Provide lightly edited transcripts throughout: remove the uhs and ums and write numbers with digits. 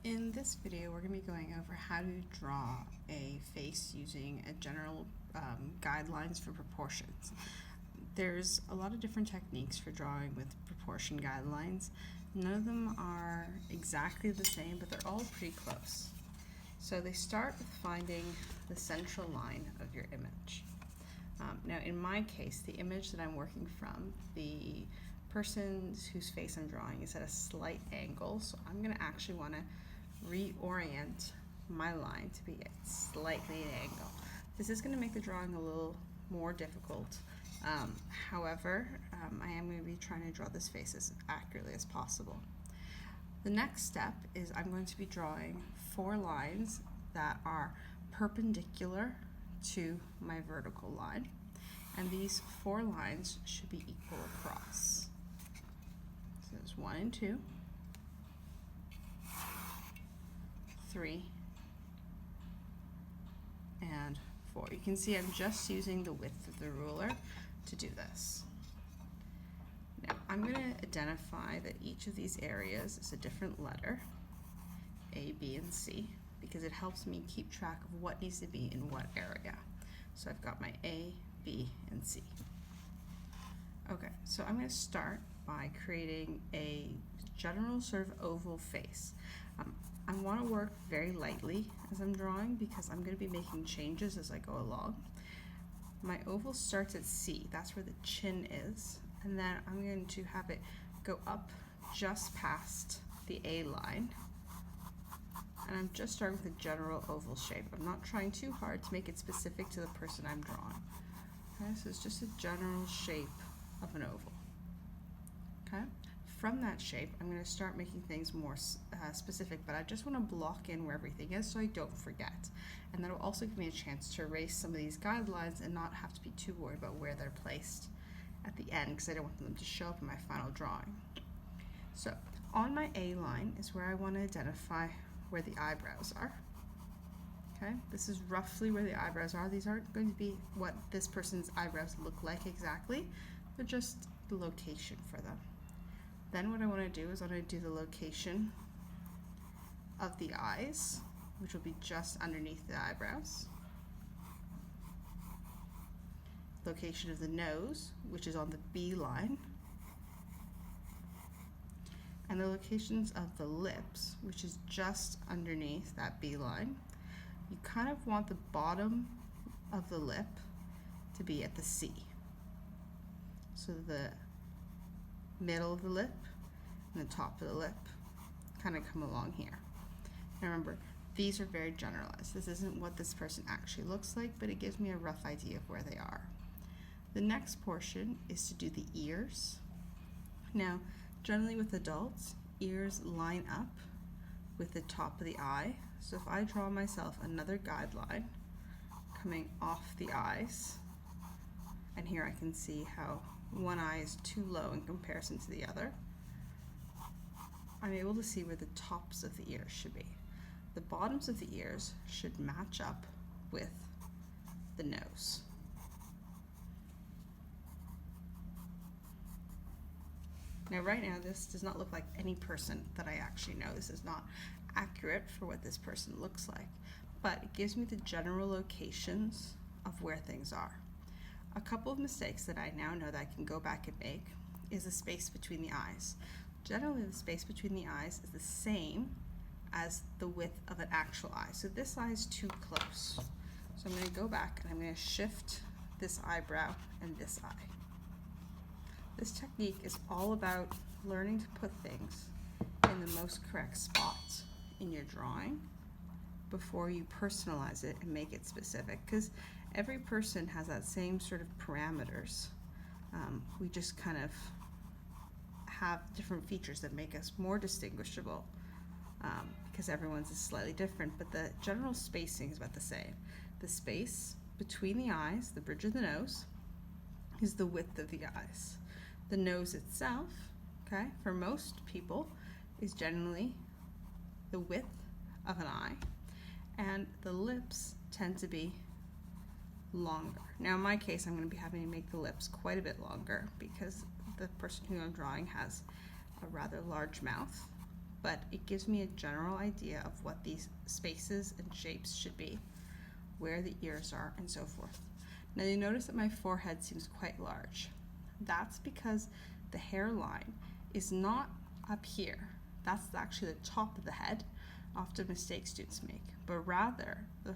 In this video, we're going to be going over how to draw a face using a general guidelines for proportions. There's a lot of different techniques for drawing with proportion guidelines. None of them are exactly the same, but they're all pretty close. So they start with finding the central line of your image. Now in my case, the image that I'm working from, the person whose face I'm drawing is at a slight angle, so I'm going to actually want to reorient my line to be at slightly an angle. This is going to make the drawing a little more difficult. However, I am going to be trying to draw this face as accurately as possible. The next step is I'm going to be drawing 4 lines that are perpendicular to my vertical line, and these 4 lines should be equal across. So there's 1 and 2, 3, and 4. You can see I'm just using the width of the ruler to do this. Now I'm going to identify that each of these areas is a different letter, A, B, and C, because it helps me keep track of what needs to be in what area. So I've got my A, B, and C. Okay, so I'm going to start by creating a general sort of oval face. I want to work very lightly as I'm drawing because I'm going to be making changes as I go along. My oval starts at C, that's where the chin is, and then I'm going to have it go up just past the A line. And I'm just starting with a general oval shape. I'm not trying too hard to make it specific to the person I'm drawing. Okay, so it's just a general shape of an oval. Okay, from that shape, I'm going to start making things more specific, but I just want to block in where everything is so I don't forget. And that'll also give me a chance to erase some of these guidelines and not have to be too worried about where they're placed at the end, because I don't want them to show up in my final drawing. So on my A line is where I want to identify where the eyebrows are. Okay, this is roughly where the eyebrows are. These aren't going to be what this person's eyebrows look like exactly. They're just the location for them. Then what I want to do is I want to do the location of the eyes, which will be just underneath the eyebrows. Location of the nose, which is on the B line. And the locations of the lips, which is just underneath that B line. You kind of want the bottom of the lip to be at the C. So the middle of the lip and the top of the lip kind of come along here. Now remember, these are very generalized. This isn't what this person actually looks like, but it gives me a rough idea of where they are. The next portion is to do the ears. Now, generally with adults, ears line up with the top of the eye. So if I draw myself another guideline coming off the eyes, and here I can see how one eye is too low in comparison to the other, I'm able to see where the tops of the ears should be. The bottoms of the ears should match up with the nose. Now right now this does not look like any person that I actually know. This is not accurate for what this person looks like, but it gives me the general locations of where things are. A couple of mistakes that I now know that I can go back and make is the space between the eyes. Generally the space between the eyes is the same as the width of an actual eye. So this eye is too close. So I'm going to go back and I'm going to shift this eyebrow and this eye. This technique is all about learning to put things in the most correct spot in your drawing before you personalize it and make it specific, because every person has that same sort of parameters. We just kind of have different features that make us more distinguishable because everyone's is slightly different, but the general spacing is about the same. The space between the eyes, the bridge of the nose, is the width of the eyes. The nose itself, okay, for most people, is generally the width of an eye, and the lips tend to be longer. Now in my case, I'm going to be having to make the lips quite a bit longer because the person who I'm drawing has a rather large mouth. but it gives me a general idea of what these spaces and shapes should be, where the ears are, and so forth. Now you notice that my forehead seems quite large. That's because the hairline is not up here. That's actually the top of the head, often a mistake students make, but rather the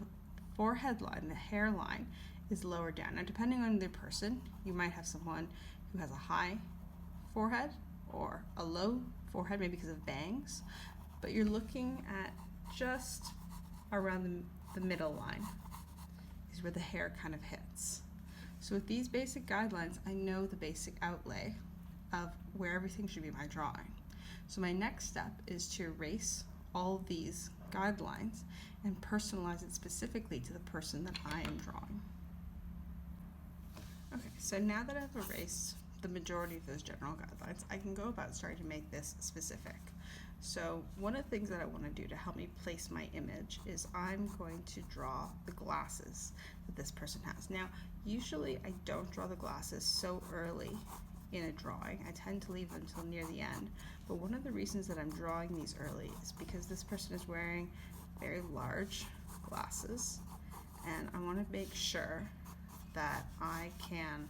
forehead line, the hairline, is lower down. Now depending on the person, you might have someone who has a high forehead or a low forehead, maybe because of bangs, but you're looking at just around the middle line is where the hair kind of hits. So with these basic guidelines, I know the basic outlay of where everything should be in my drawing. So my next step is to erase all these guidelines and personalize it specifically to the person that I am drawing. Okay, so now that I've erased the majority of those general guidelines, I can go about starting to make this specific. So one of the things that I want to do to help me place my image is I'm going to draw the glasses that this person has. Now, usually I don't draw the glasses so early in a drawing. I tend to leave them until near the end. But one of the reasons that I'm drawing these early is because this person is wearing very large glasses, and I want to make sure that I can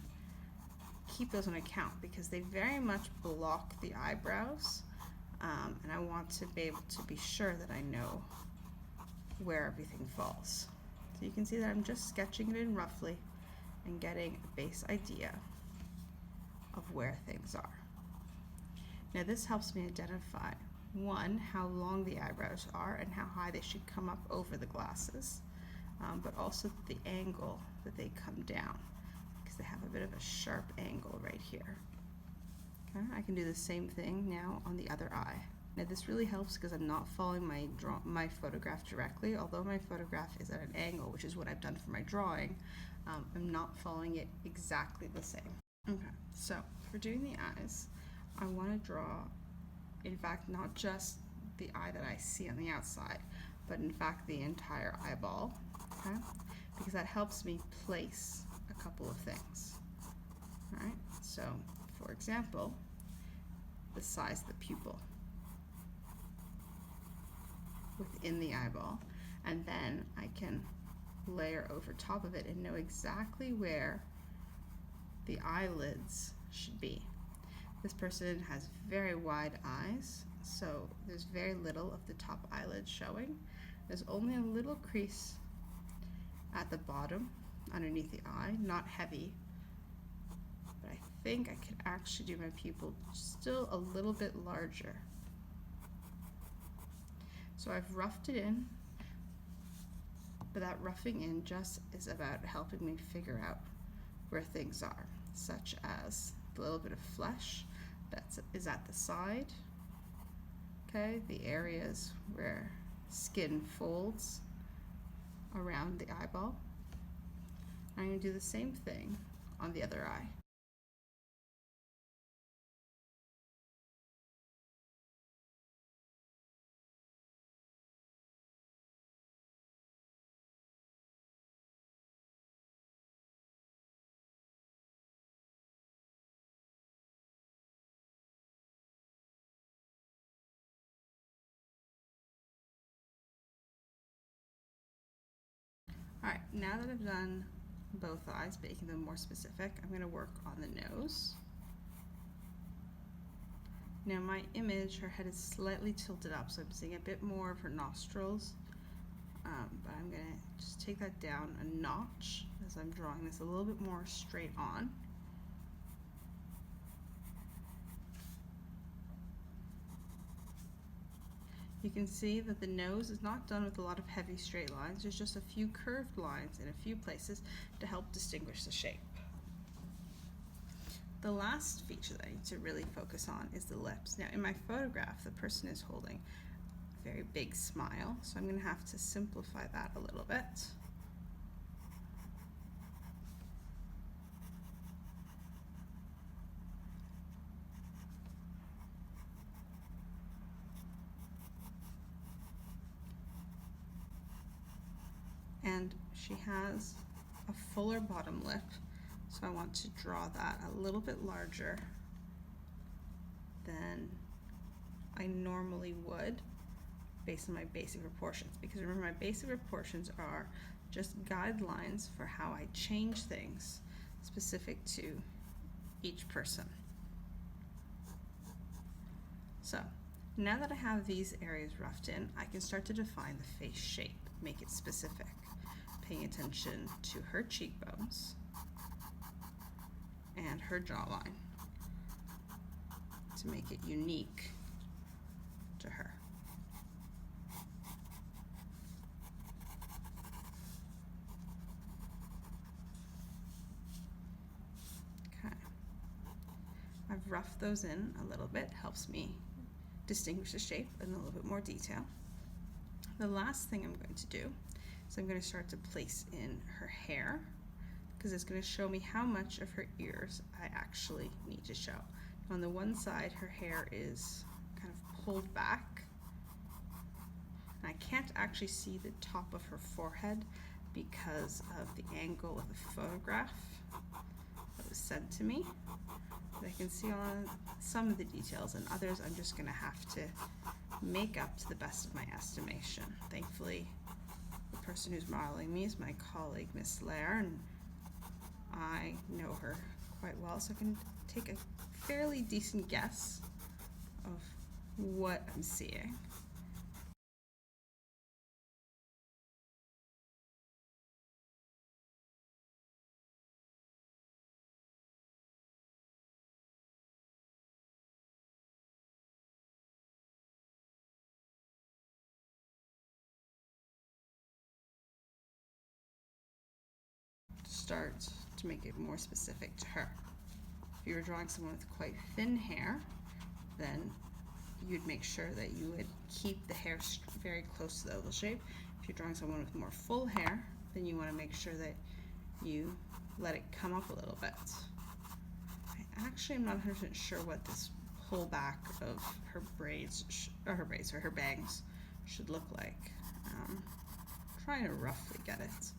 keep those on account because they very much block the eyebrows, and I want to be able to be sure that I know where everything falls. So you can see that I'm just sketching it in roughly and getting a base idea of where things are. Now this helps me identify, one, how long the eyebrows are and how high they should come up over the glasses, but also the angle that they come down, because they have a bit of a sharp angle right here. Okay, I can do the same thing now on the other eye. Now this really helps because I'm not following my photograph directly, although my photograph is at an angle, which is what I've done for my drawing. I'm not following it exactly the same. Okay, so for doing the eyes, I want to draw, in fact, not just the eye that I see on the outside, but in fact the entire eyeball, okay? Because that helps me place a couple of things. All right, so for example, the size of the pupil within the eyeball, and then I can layer over top of it and know exactly where the eyelids should be. This person has very wide eyes, so there's very little of the top eyelid showing. There's only a little crease at the bottom underneath the eye, not heavy, but I think I could actually do my pupil still a little bit larger. So I've roughed it in, but that roughing in just is about helping me figure out where things are, such as the little bit of flesh that is at the side, okay, the areas where skin folds around the eyeball. I'm going to do the same thing on the other eye. Alright, now that I've done both eyes, making them more specific, I'm going to work on the nose. Now my image, her head is slightly tilted up, so I'm seeing a bit more of her nostrils, but I'm going to just take that down a notch as I'm drawing this a little bit more straight on. You can see that the nose is not done with a lot of heavy straight lines. There's just a few curved lines in a few places to help distinguish the shape. The last feature that I need to really focus on is the lips. Now in my photograph, the person is holding a very big smile, so I'm going to have to simplify that a little bit. And she has a fuller bottom lip, so I want to draw that a little bit larger than I normally would based on my basic proportions, because remember, my basic proportions are just guidelines for how I change things specific to each person. So now that I have these areas roughed in, I can start to define the face shape, make it specific, paying attention to her cheekbones and her jawline to make it unique to her. Okay, I've roughed those in a little bit, helps me distinguish the shape in a little bit more detail. The last thing I'm going to do is I'm going to start to place in her hair, because it's going to show me how much of her ears I actually need to show. On the one side, her hair is kind of pulled back, and I can't actually see the top of her forehead because of the angle of the photograph that was sent to me. But I can see on some of the details, and others I'm just going to have to make up to the best of my estimation. Thankfully, the person who's modeling me is my colleague, Miss Lair, and I know her quite well, so I can take a fairly decent guess of what I'm seeing. Start to make it more specific to her. If you were drawing someone with quite thin hair, then you'd make sure that you would keep the hair very close to the oval shape. If you're drawing someone with more full hair, then you want to make sure that you let it come up a little bit. I actually am not 100% sure what this pullback of her braids, her bangs should look like. Trying to roughly get it.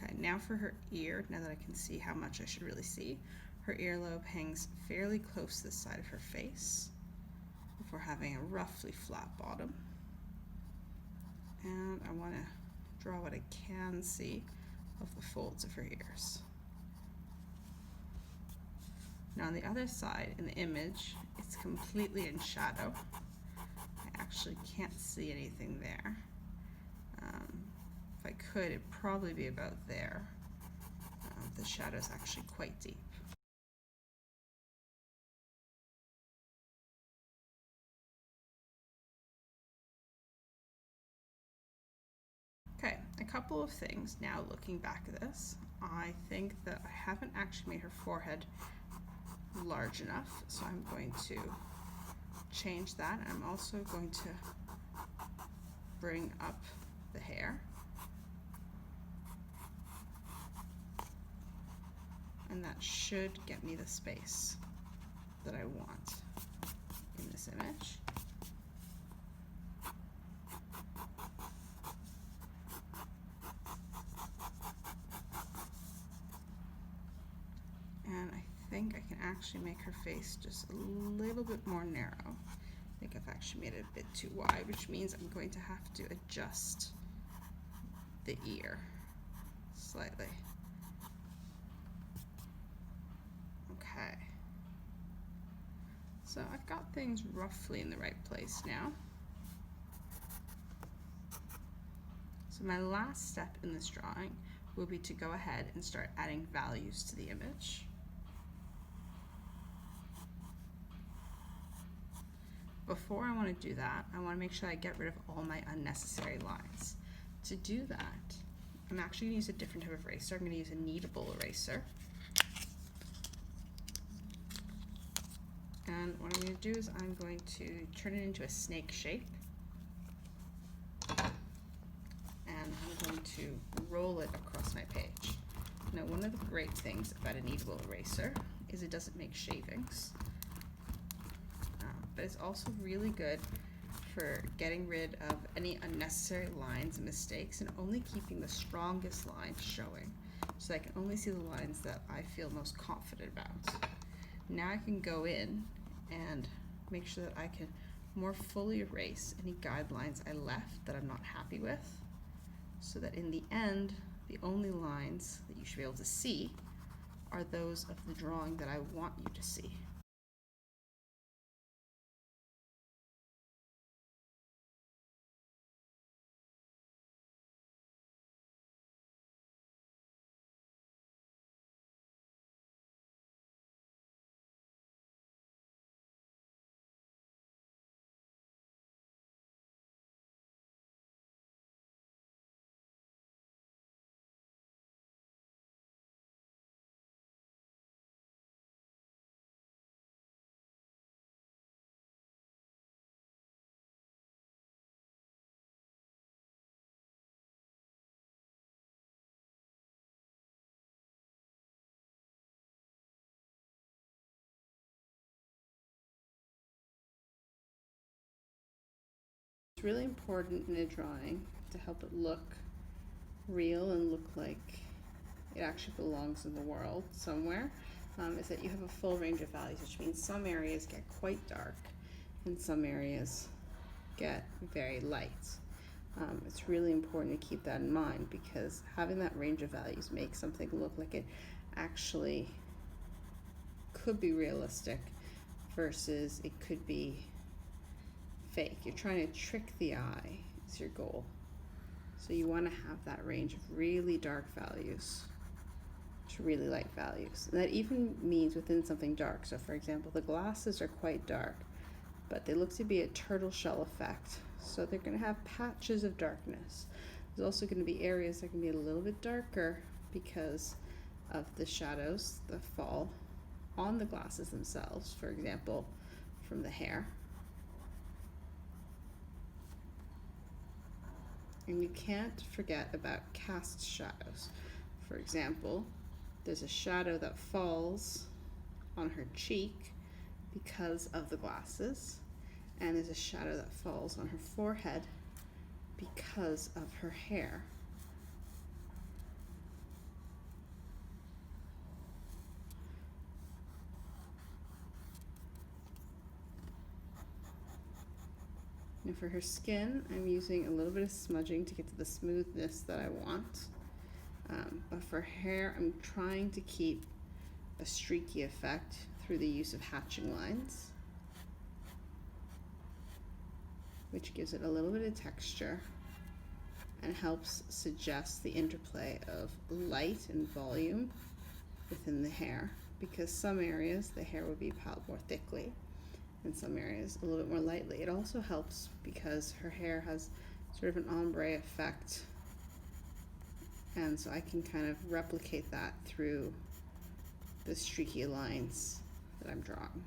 Okay, now for her ear, now that I can see how much I should really see, her earlobe hangs fairly close to the side of her face before having a roughly flat bottom. And I want to draw what I can see of the folds of her ears. Now on the other side, in the image, it's completely in shadow. I actually can't see anything there. If I could, it'd probably be about there. The shadow's actually quite deep. Okay, a couple of things now looking back at this. I think that I haven't actually made her forehead large enough, so I'm going to change that. I'm also going to bring up the hair. And that should get me the space that I want in this image. And I think I can actually make her face just a little bit more narrow. I think I've actually made it a bit too wide, which means I'm going to have to adjust the ear slightly. Okay. So I've got things roughly in the right place now. So my last step in this drawing will be to go ahead and start adding values to the image. Before I want to do that, I want to make sure I get rid of all my unnecessary lines. To do that, I'm actually going to use a different type of eraser. I'm going to use a kneadable eraser. And what I'm going to do is I'm going to turn it into a snake shape. And I'm going to roll it across my page. Now, one of the great things about a kneadable eraser is it doesn't make shavings. But it's also really good for getting rid of any unnecessary lines and mistakes and only keeping the strongest lines showing. So I can only see the lines that I feel most confident about. Now I can go in and make sure that I can more fully erase any guidelines I left that I'm not happy with, so that in the end, the only lines that you should be able to see are those of the drawing that I want you to see. It's really important in a drawing to help it look real and look like it actually belongs in the world somewhere, is that you have a full range of values, which means some areas get quite dark and some areas get very light. It's really important to keep that in mind, because having that range of values makes something look like it actually could be realistic versus it could be fake. You're trying to trick the eye is your goal. So you want to have that range of really dark values to really light values. And that even means within something dark. So for example, the glasses are quite dark, but they look to be a turtle shell effect. So they're going to have patches of darkness. There's also going to be areas that can be a little bit darker because of the shadows that fall on the glasses themselves, for example, from the hair. And you can't forget about cast shadows. For example, there's a shadow that falls on her cheek because of the glasses, and there's a shadow that falls on her forehead because of her hair. And for her skin, I'm using a little bit of smudging to get to the smoothness that I want. But for hair, I'm trying to keep a streaky effect through the use of hatching lines, which gives it a little bit of texture and helps suggest the interplay of light and volume within the hair, because some areas the hair will be piled more thickly, in some areas a little bit more lightly. It also helps because her hair has sort of an ombre effect, and so I can kind of replicate that through the streaky lines that I'm drawing.